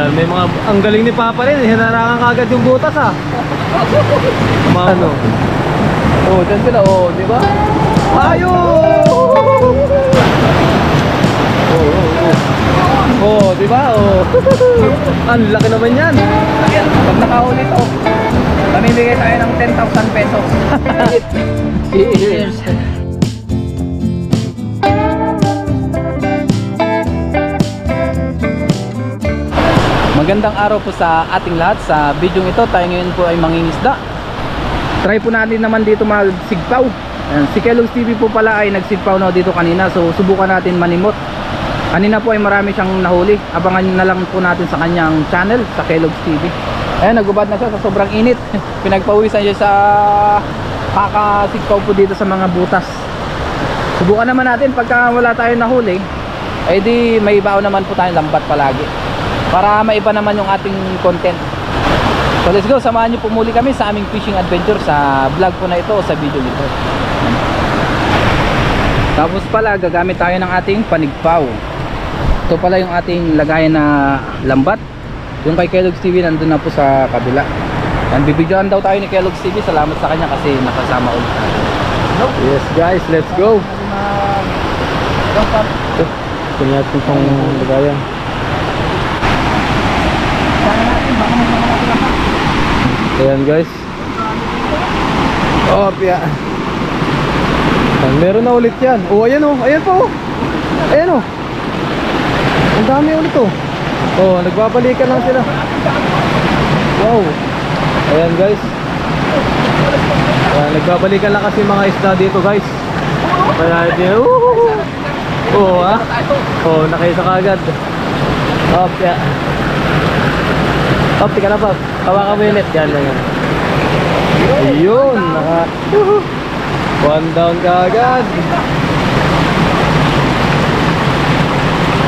Yan, may mga, ang galing ni Papa rin, hinarangan kagad yung butas ah. Ano? Oh, dyan sila, oh, di ba? Ayun! Oh, di ba? Oh. Ang laki naman yan. Pag nakaulit to, mamimigay tayo ng 10,000 pesos. Cheers! Magandang araw po sa ating lahat. Sa video ito, tayo ngayon po ay mangingisda. Try po natin naman dito magsigpaw. Si Kellogg's TV po pala ay nagsigpaw na dito kanina. So subukan natin manimot. Kanina po ay marami siyang nahuli. Abangan na lang po natin sa kanyang channel, sa Kellogg's TV. Ayan, nagubad na siya sa sobrang init. Pinagpawisan siya sa kakasigpaw po dito sa mga butas. Subukan naman natin pagka wala tayong nahuli, eh di may baon naman po tayong lambat palagi, para maiba naman yung ating content. So let's go, samahan nyo po muli kami sa aming fishing adventure sa vlog po na ito o sa video nito. Tapos pala gagamit tayo ng ating panigpaw. Ito pala yung ating lagayan na lambat. Yung kay Kellogg's TV nandun na po sa kabila. Yan, bibidyoan daw tayo ni Kellogg's TV. Salamat sa kanya kasi nakasama ulit tayo. Yes guys, let's go! Kunyat ko pang lagayan. Ayan guys. Oh, piya. Meron na ulit yan. Oh, ayan oh. Ayan po. Ayan oh. Ang dami ulit oh. Oh, nagbabalikan lang sila. Wow. Ayan guys. Ayan, nagbabalikan lang kasi mga isda dito guys. Kaya di oh ha. Oh, nakaisa kagad. Oh, piya. Oh, tika na pa. Hawakan mo ulit. Yan lang yan. Ayun. One down kagad.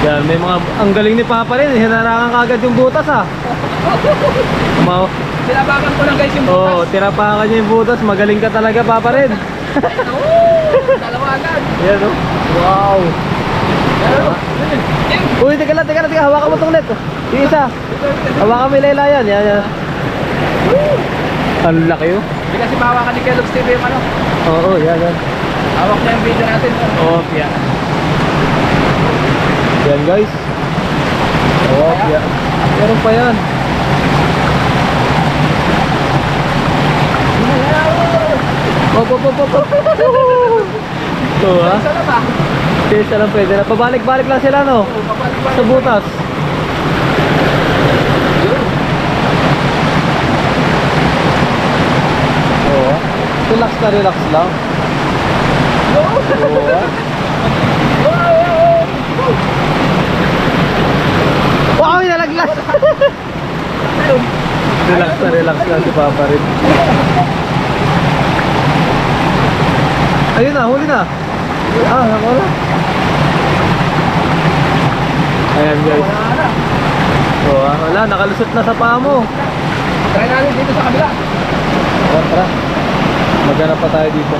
Yan, may mga, ang galing ni Papa rin. Hinarangan kagad yung butas ah. Tinapakan ko lang guys yung butas. Oh, tinapakan niya yung butas. Magaling ka talaga Papa rin. Dalawa agad. Yan oh. Wow. Uy, teka lang. Hawakan mo itong net. Yung isa. Hawakan mo yung lela yan. Yan. Ang laki oh. Hindi kasi mahawakan ni Kellogg's TV yung ano. Oo, yan. Hawak na yung video natin. Oh, yan. Yan guys. Oh, yan. Meron pa yan. Op. Ito ha. Isa lang pwede na. Pabalik-balik lang sila no. Sa butas. Oo. Relax na relax lang. Oo ha. Wow, nalaglas. Relax lang si Papa rin. Ayun na, huli na. Ah, wala. Ayan guys. Oh, wala, nakalusot na sa paa mo. Try natin dito sa kabila. Tara. Maghanap pa tayo dito.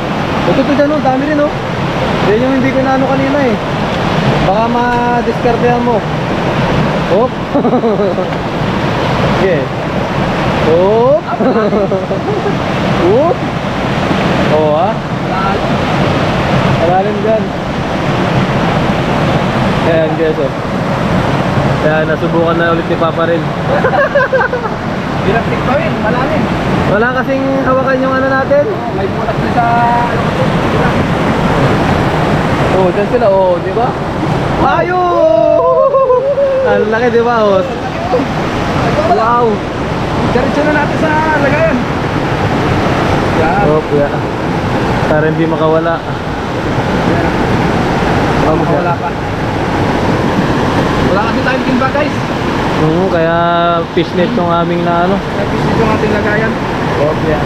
Ito dyan oh, dami rin oh. Yan yung hindi ko naano kanina eh. Baka ma-discartehan mo. Oh. Okay. Oh. Oh. Oh ha. Malalim dyan. Ayan guys oh. Kaya nasubukan na ulit ni Papa rin. Bilang tiktawin, malalim. Wala kasing hawakan yung ano natin. May butas na sa... Oh, dyan sila oh, di ba? Ayun! Ang laki di ba oh? Wow! Diretso na natin sa lagayan. Yan. Oh, kuya. Para hindi makawala. Oh, makawala pa. Wala kasi tayong timba guys. Kaya fishnet tong aming na ano. Kaya fishnet yung ating lagayan. Oh, kuya.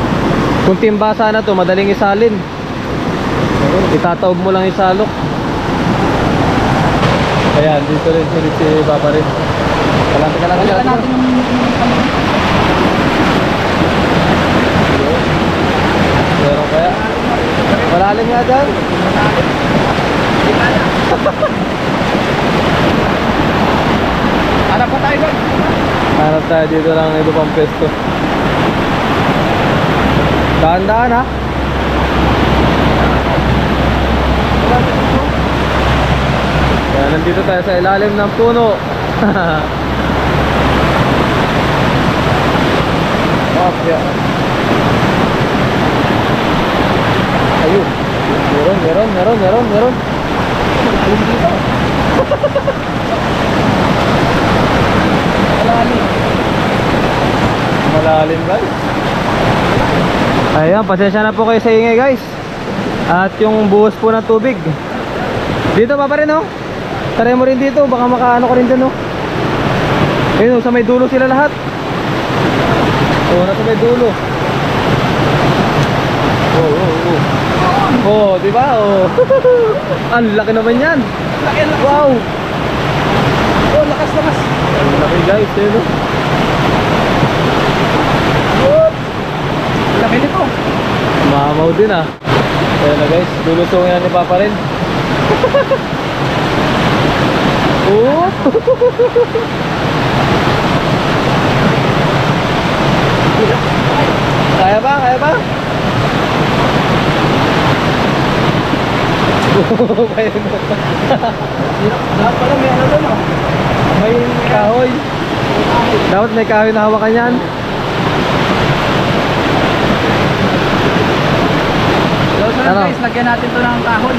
Kung timba sana to, madaling isalin. Itataob mo lang isalok. Ayan, dito rin si Papa rin. Kalante ka lang Wala natin yung... Meron kaya? Malalim nga dyan? Hanap pa tayo doon. tayo dito ng iba pang pwesto. Daan-daan ha. Kaya nandito tayo sa ilalim ng puno. Okay. Ayun. Meron. Malalim guys. Ayan, pasensya na po kayo sa ingay guys. At yung buhos po ng tubig. Dito pa rin oh. Try mo rin dito, baka makaano ka rin dun oh. Ayun oh, sa may dulo sila lahat. Oh, nasa may dulo. Oh, di ba? Oh. Ang laki naman 'yan. Laki. Wow. Oh, lakas. Ang laki guys, eh no. Laki nito. Mamaw din ah. Ayan na guys, lulusungin na ni Papa rin. Oh. Kaya ba? Kaya ba? Dapat pala may ano doon oh. May kahoy. Dapat may kahoy na hawakan yan. So Ano? guys, lagyan natin to ng kahoy.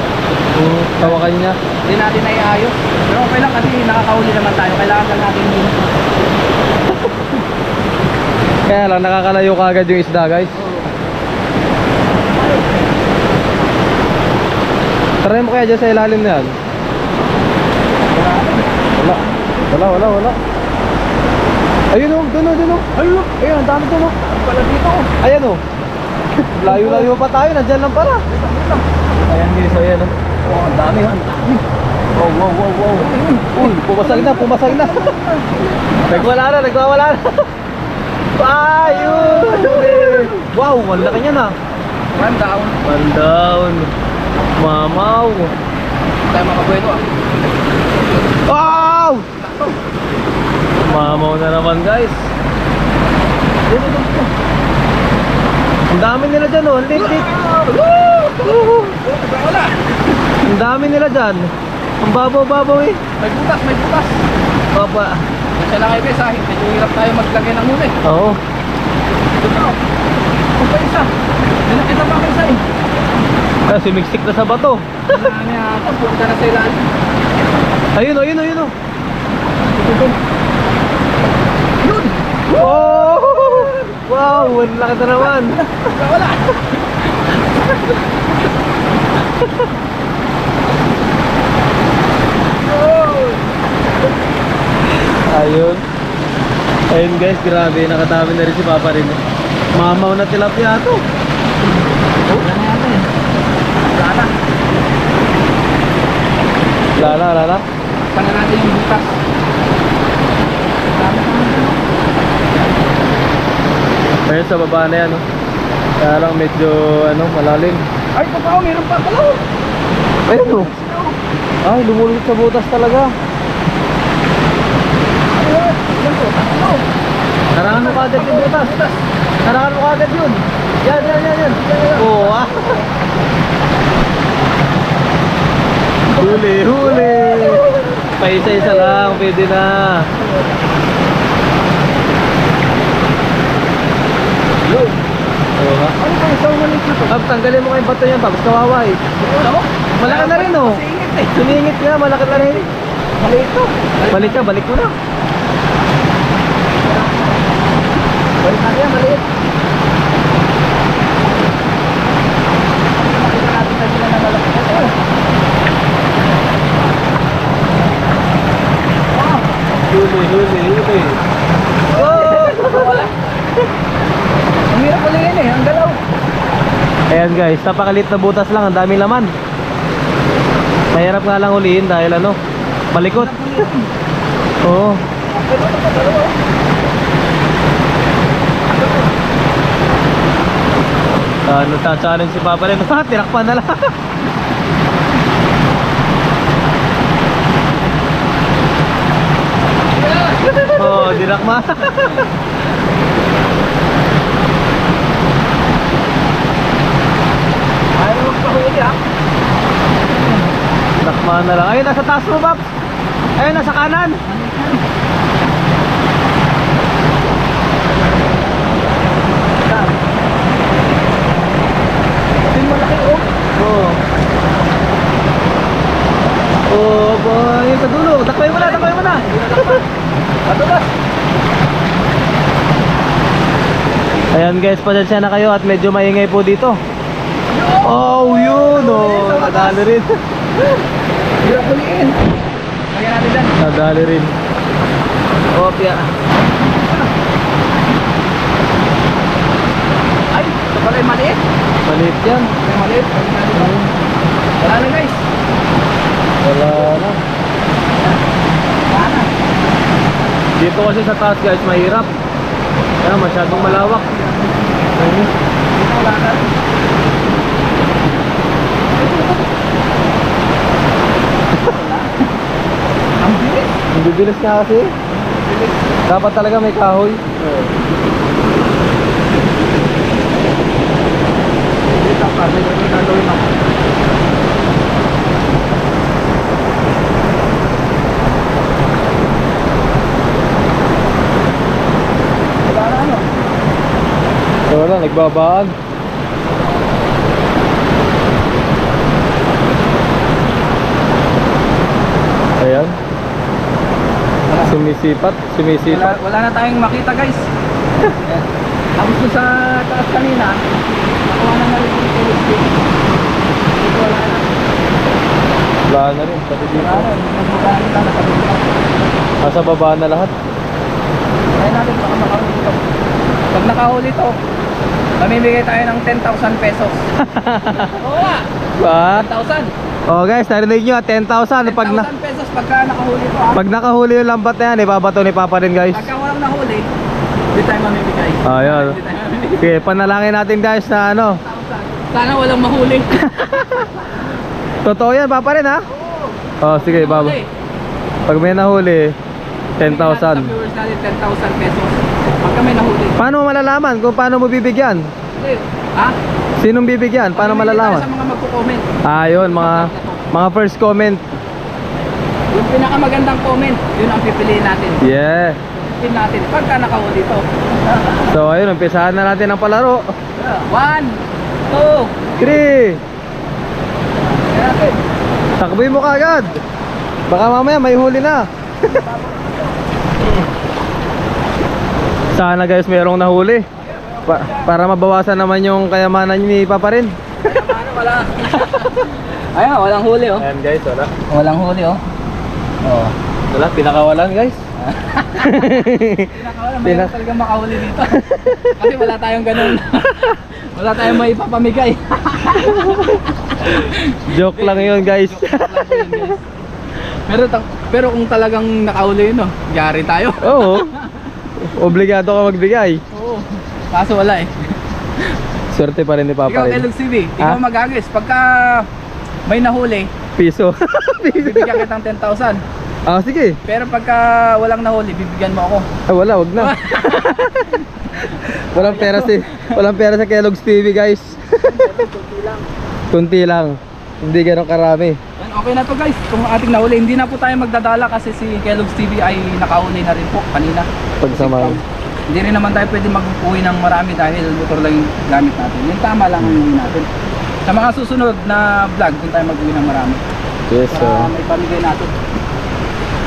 Hawakan niya. Hindi natin naiayos. Pero okay lang kasi nakakahuli naman tayo. Kailangan lang natin yun. Kaya lang nakakalayo ka agad yung isda guys. Try mo kaya dyan sa ilalim na yan. Wala. Ayun oh, dun oh. Ayun, ang dami dun oh. Pala dito oh. Ayan oh. Layo-layo pa tayo, nandyan lang pala. Ayan guys, ayan oh. Oh, ang dami. Wow. Uy, pumasag na. Nagwawala na. Ayun! Wow, ang laki niya na. One Down. Mamaw. Tayo makabuelo ah. Wow! Mamaw na naman guys. Ang dami nila dyan oh, lit. Wala. Ang dami nila dyan. Ang babaw eh. May butas. Papa. Kasi lang kayo guys ah. Medyo hirap tayo maglagay ng huli. Oo. Ito. Kung pa isa. May nakita pa isa eh. Kaya sumiksik na sa bato. Ano yata, punta na sa ilalim. Ayun oh. Yun! Oh! Wow, ang laki na naman. Wala! Ayun guys, grabe, nakadami na rin si Papa rin. Mamaw na tilapia to. Wala na yata eh. Lala. Pagka natin yung butas. Ayun sa baba na yan, oh. Kaya lang medyo, malalim. Ay, totoo, meron pa pala. Ayun, oh. Ay, lumulot sa butas talaga. Tarangan mo kagad yung butas. Tarangan mo kagad yun. Yan. Oo, ah. Huli. Paisa-isa lang, pwede na. Oo, ha? Ano ba isang maliit ito? Tanggalin mo kayong bato yan, tapos kawawa eh. Ano? Malaki na rin, oh. Masingit eh. Sumingit nga, malaki na rin. Maliit to. Balik mo na. Balik natin yan, maliit. Makita natin sa sila na malaki. Ito. Huli. Oh! Wala. Ang hirap ulihin eh, ang galaw. Ayan guys, napakalit na butas lang, ang daming laman. Mahirap nga lang ulihin dahil malikot. Oo. Nagta-challenge si Papa rin. Tinakpan na lang. Oh, dinakma. Ayaw mo magpahuli ha. Dakma na lang. Ayun, nasa taas mo, Paps. Ayun, nasa kanan. Yung malaki oh. Oo. Oh, boy. Sa dulo. Takbay mo na, takbay mo na. Matulas. Ayan guys, pasensya na kayo at medyo maingay po dito. Oh, yun. Oh, nadali rin. Hirap huliin. Lagyan natin dyan. Nadali rin. Opya. Ay, ito pala yung maliit. Maliit yan. Ito yung maliit. Lagyan natin dyan. Wala na guys. Wala na. Wala na. Dito kasi sa taas guys, mahirap. Kaya masyadong malawak. Ayun. Dito wala na. Ang bilis. Ang bibilis nga kasi. Dapat talaga may kahoy. Dito pa. May gagawin ako. Wala na ano. Wala, nagbabaan. Ayan. Sumisipat, sumisipat. Wala na tayong makita guys. Ayan. Tapos doon sa taas kanina, nakuha na rin yung telescope. Dito wala na. Wala na rin, pati dito. Wala na. Nagbukaan kita na sa dito. Nasa baba na lahat. Kaya natin baka makahuli ito. Pag nakahuli ito, mamimigay tayo ng 10,000 pesos. Oo nga. Ba? 10,000. Oh guys, narinig nyo, 10,000 pag 10,000 pesos pagka nakahuli ito. pag nakahuli yung lambat na yan, ibabato ni Papa rin guys. Pagka walang nahuli, hindi tayo mamimigay. Ayun. Hindi tayo mamimigay. Okay, panalangin natin guys na ano. 10,000. Sana walang mahuli. Totoo yan, Papa rin ha? Oh, sige, Baba. Mahuli. Pag may nahuli, Bigyan natin 10,000. sa viewers natin 10,000 pesos. Pagka may nahuli. Paano mo malalaman kung paano mo bibigyan? Ha? Sinong bibigyan? Paano Mamimili tayo malalaman? sa mga magko-comment. Ayun, mga first comment. Yung pinakamagandang comment, yun ang pipiliin natin. Yeah. Pipiliin natin pagka nakahuli ito. So ayun, umpisahan na natin ang palaro. 1, 2, 3. kaya natin. Takboy mo kaagad. Baka mamaya may huli na. Sana guys mayroong nahuli. Para mabawasan naman yung kayamanan ni Papa rin. Paano wala? Ayan, walang huli oh. Ayan guys, wala. Walang huli oh. Oh. Wala, pinakawalan guys. Pinakawalan, mayroon talaga makahuli dito. Kasi wala tayong ganun. Wala tayong may ipapamigay. Joke lang yun guys. Pero kung talagang nakahuli yun, no, yari tayo. Oo. Obligado ka magbigay. Oo. Kaso wala eh. Swerte pa rin ni Papa Ikaw, rin. Kelog TV, ikaw mag-agis. Pagka may nahuli, Piso. bibigyan kitang 10,000. Ah, sige. Pero pagka walang nahuli, bibigyan mo ako. Ay, wala, wag na. Walang pera sa Kellogg's TV guys. Kunti lang. Hindi ganun karami. Okay na to guys. Kung ating nahuli, hindi na po tayo magdadala kasi si Kellogg's TV ay nakahuli na rin po kanina. Pagsamahin. Hindi rin naman tayo pwede mag-uwi ng marami dahil motor lang yung gamit natin. Yung tama lang ang uwi natin. Sa mga susunod na vlog, kung tayo mag-uwi ng marami. Yes, Para may pamigay natin.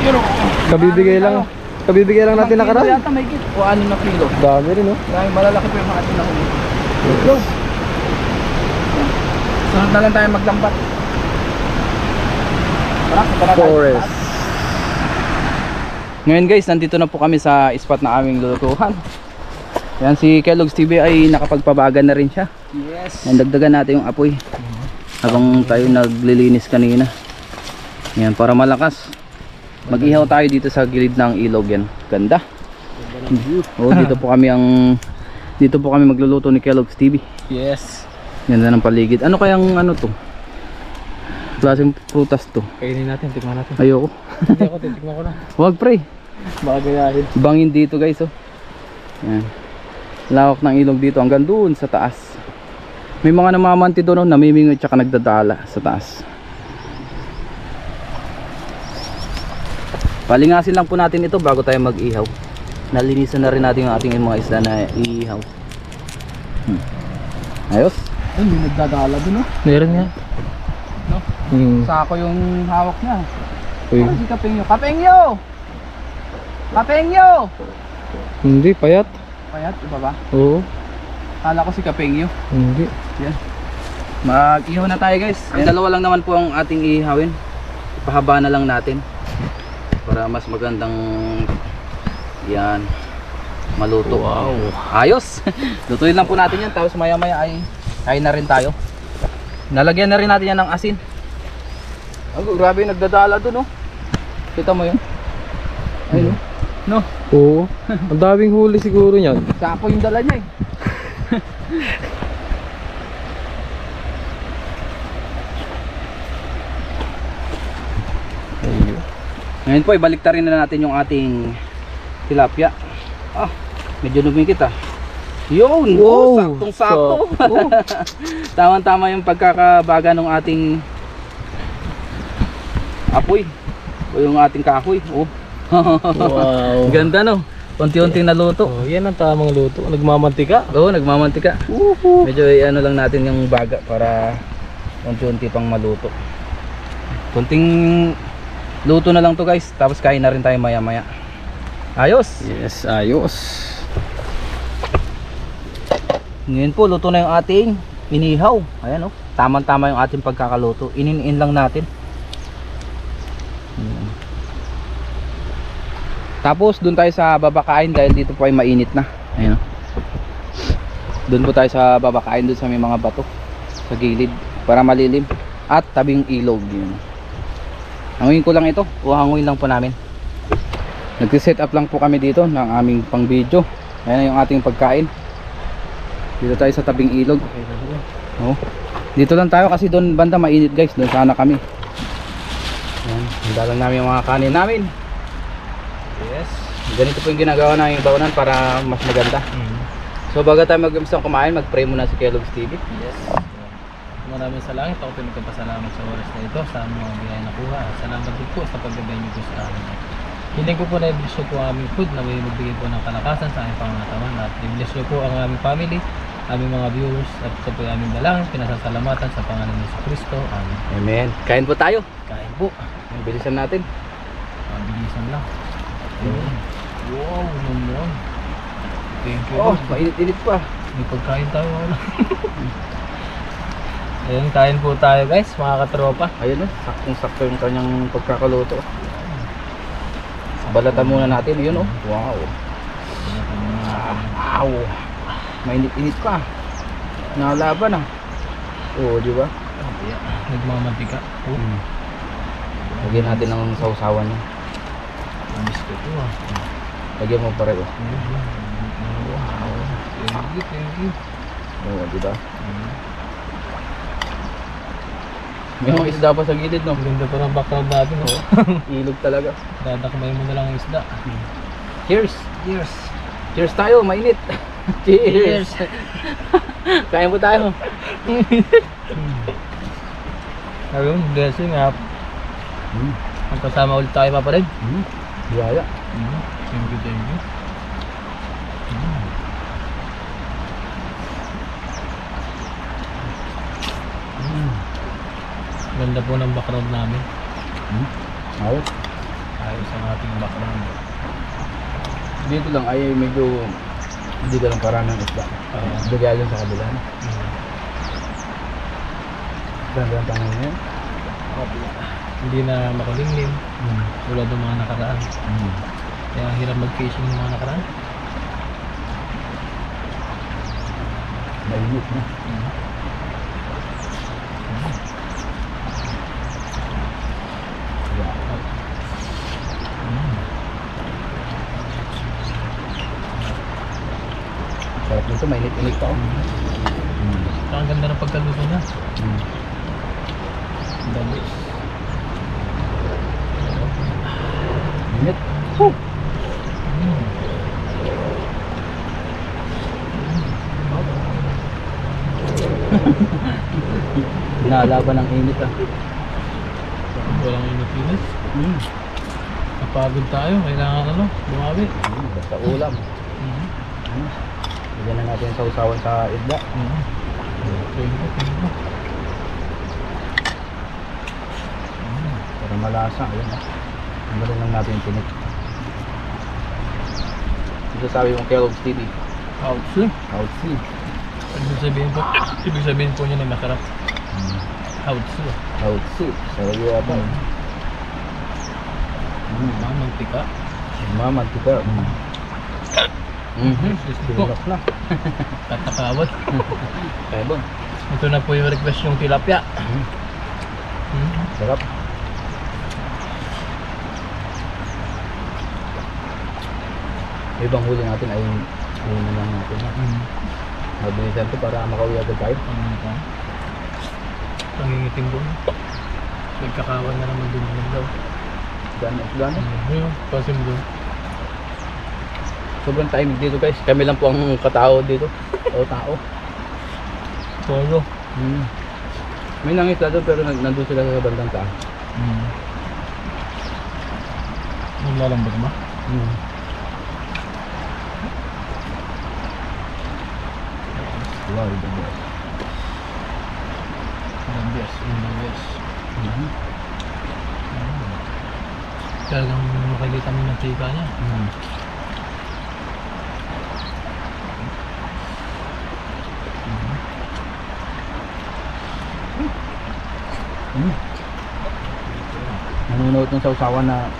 Pero, kabibigay lang natin nakaraan. Yata may kit. O 6 na kilo. Dami rin, oh. Dahil malalaki po yung mga ating nahuli. Go! Sunod na lang tayo maglambat. Forest. Ngayon guys, nandito na po kami sa spot na aming lulutuhan. Yan, si Kellogg's TV ay nakapagpabagan na rin siya. Yes. Nandagdagan natin yung apoy habang tayo naglilinis kanina. Yan, para malakas. Mag-ihaw tayo dito sa gilid ng ilog yan. Ganda. Oh, dito po kami magluluto ni Kellogg's TV. Yes. Ganda ng paligid. Ano kayang ano to? Klaseng prutas to? Kainin natin, tikman natin. Ayoko. Hindi ako, titikman ko lang. Wag pre. Baka gayahin. Bangin dito guys oh. Yan. Lawak ng ilog dito hanggang doon sa taas. May mga namamanti doon oh, namimingot tsaka nagdadala sa taas. Palingasin lang po natin ito bago tayo mag-ihaw. Nalinisan na rin natin yung ating mga isda na iihaw. Ayos. Ay, may nagdadala dun oh. Meron nga. No? Sako Yung hawak niya. Uy. Ano si Kapengyo? Kapengyo! Kapengyo! Hindi, payat. Payat, iba ba? Oo. Kala ko si Kapengyo. Hindi. Yan. Mag-ihaw na tayo guys. Ang dalawa lang naman po ang ating ihawin. Pahaba na lang natin. Para mas magandang yan maluto. Wow. Ayos. Lutuin lang po natin yan. Tapos maya maya ay kain na rin tayo. Nalagyan na rin natin yan ng asin. Oh, grabe nagdadala dun oh. Kita mo yun? Ayun oh. No? Oo. Ang daming huli siguro niyan. Sako yung dala niya eh. Ngayon po ibaliktarin na natin yung ating tilapia. Ah, medyo lumikit ah. Yun! Oh, Wow! saktong sakto. Tama-tama yung pagkakabaga ng ating apoy. O yung ating kahoy. Oh. Wow. Ganda no? Unti-unting naluto. Oh, yan ang tamang luto. Nagmamantika. Oo, nagmamantika. Medyo ano lang natin yung baga para unti-unti pang maluto. Kunting luto na lang to guys. Tapos kain na rin tayo maya maya. Ayos. Yes, ayos. Ngayon po luto na yung ating inihaw. Ayan oh. Tama-tama yung ating pagkakaluto. Inin-in lang natin. Tapos doon tayo sa babakain dahil dito po ay mainit na. Ayan oh. Doon po tayo sa babakain doon sa may mga bato sa gilid para malilim at tabing ilog yun. Hanguin ko lang ito. O hanguin lang po namin. Nag-set up lang po kami dito ng aming pang video. Ayan yung ating pagkain. Dito tayo sa tabing ilog. Oh. Dito lang tayo kasi doon banda mainit guys. Doon sana kami. Ayan. Handa lang namin yung mga kanin namin. Yes. Ganito po yung ginagawa namin yung baunan para mas maganda. So bago tayo mag-umpisang kumain, mag-pray muna si Kellogg's TV. Yes. Maraming salamat. Ako pinagpapasalamat sa oras na ito sa aming mga biyaya nakuha. Salamat din po sa pagbabay niyo po sa amin. Hiling ko po na i-bless po ang aming food na may magbigay po ng kalakasan sa aming pangangatawan. At i-bless niyo po ang aming family, aming mga viewers at ito po yung aming dalangin. Pinasasalamatan sa pangalan ni Kristo. Amen. Amen. Kain po tayo. Kain po. Bilisan natin. Bilisan lang. Wow naman. Thank you. Oh, mainit-init pa. May pagkain tayo. Ayun, kain po tayo guys, mga katropa. Ayun oh, saktong-sakto yung kanyang pagkakaluto. Balatan muna natin, yun oh. Wow. Wow. Mainit-init pa. Nakalaban ah. Oo, di ba? Nagmamantika. Lagyan natin ng sausawan niya. Miss ko ito ah. Lagyan mo pareho. Wow. Thank you. Oo, di ba? May mga isda pa sa gilid, no? Ganda pa ng background natin. Oh. Ilog talaga. Dadakmay mo na lang ang isda. Cheers! Cheers! Cheers tayo, mainit! Cheers! Kain po tayo. Ayun, blessing ha. Magkasama ulit tayo paparin. Biyaya. Thank you, thank you. Ganda po ng background namin. Ayos. Ayos ang ating background. Dito lang ay medyo hindi ka lang karami ng isda. Bigay yun sa kabila. Ganda ang tanong niya. Hindi na makulimlim. Tulad ng mga nakaraan. Kaya hirap mag-fishing ng mga nakaraan. Mainit na. Sarap nito, mainit-init pa. Ang ganda ng pagkaluto niya. Dali. Init. Kinalaban ng init ah. Walang init-init. Napagod tayo, kailangan ano, bumawi. Basta ulam. Bigyan na natin sa usawan sa isda. Para malasa. Ayun ah. Ang galing lang natin yung tinik. Ito sabi mong Kellogg's TV. Ouch. Ouch. Ibig sabihin po niya na masarap. Ouch. Ouch. Sabi ko ata. Mantika. Mamantika. Sinulok na. Katakawat. Kaya ba? Ito na po yung request yung tilapia. Sarap. Yung ibang huli natin ay huli na lang natin. Mabilisan ito para makauwi agad tayo. Pangingiting doon. Nagkakawan na naman din daw. Gano'n. Kasi mo doon. Sobrang timing dito guys. Kami lang po ang katao dito. O tao. Solo. May nangisla doon pero nandun sila sa bandang taas. Naglalambot mo? Wow, the best. Yes. Talagang makikita mo ng tika niya. Nanonood ng sausawan na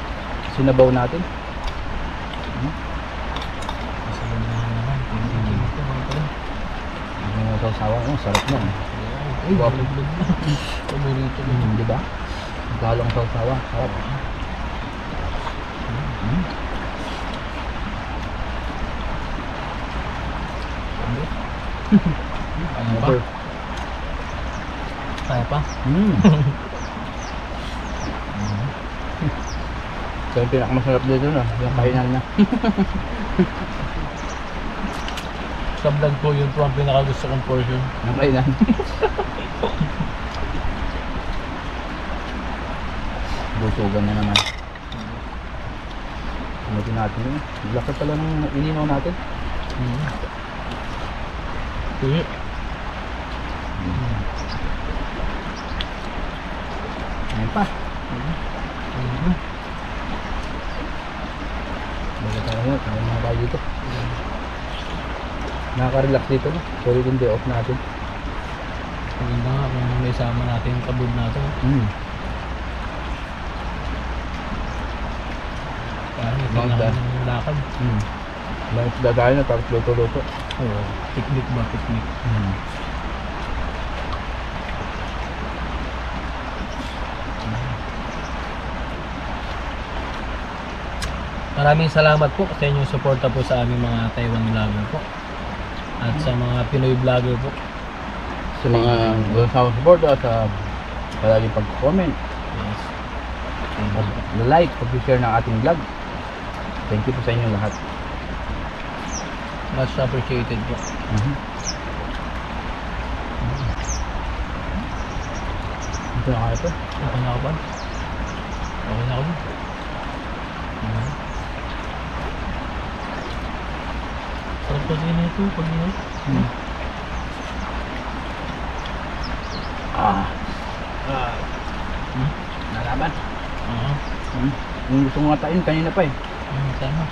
sinabaw natin. Masabi na naman. Pinagiging ito mga pala. Yung sausawan, sarap na. Ay, bulag-bulag na. Paborito mo. Di ba? Galong sausawan, sarap. Kaya pa? Kaya pa? So yung pinakamasarap dito na, yung kainan na. Sa vlog ko, yun po ang pinakagusto kong portion. Yung kainan. Busugan na naman. Ano natin yun? Laki pala ng inimaw natin. Tuyo. Ayan pa. Baga tayo, tayo mga tayo dito. Nakaka-relax dito no? Sorry kung day off natin. Maganda nga kung may sama natin yung kabog natin. Kaya may kailangan ng lakad. May isda tayo na tapos luto-luto. Oo. Picnic ba? Picnic. Maraming salamat po sa inyong suporta po sa aming mga Taiwan vlogger po. At sa mga Pinoy vlogger po. Sa mga sa support at sa palagi pag-comment, Yes. like, pag-share ng ating vlog. Thank you po sa inyo lahat. Much appreciated po. Ito na kaya ito. Okay na ako ba? Okay na ako ba? Sarap kasi na ito pag yun. Nalaban. Oo. Yung gusto mo nga tain kanina pa eh. Tama.